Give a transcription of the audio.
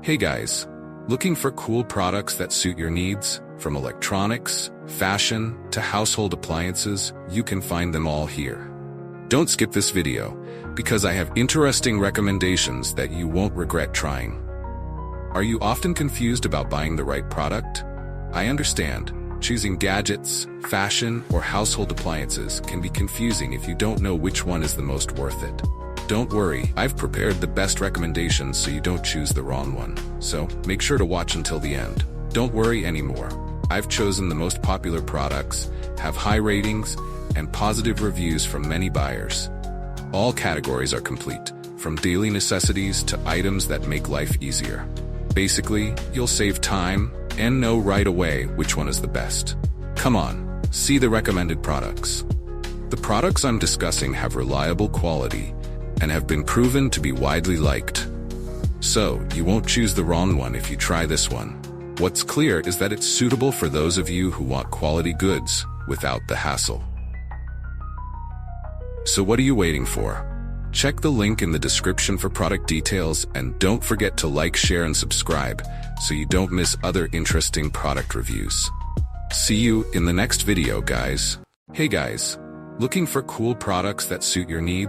Hey guys, looking for cool products that suit your needs? From electronics, fashion, to household appliances, you can find them all here. Don't skip this video, because I have interesting recommendations that you won't regret trying. Are you often confused about buying the right product? I understand. Choosing gadgets, fashion, or household appliances can be confusing if you don't know which one is the most worth it. Don't worry, I've prepared the best recommendations so you don't choose the wrong one. So, make sure to watch until the end. Don't worry anymore. I've chosen the most popular products, have high ratings, and positive reviews from many buyers. All categories are complete, from daily necessities to items that make life easier. Basically, you'll save time and know right away which one is the best. Come on, see the recommended products. The products I'm discussing have reliable quality and have been proven to be widely liked. So, you won't choose the wrong one if you try this one. What's clear is that it's suitable for those of you who want quality goods without the hassle. So what are you waiting for? Check the link in the description for product details, and don't forget to like, share, and subscribe so you don't miss other interesting product reviews. See you in the next video, guys. Hey guys, looking for cool products that suit your needs?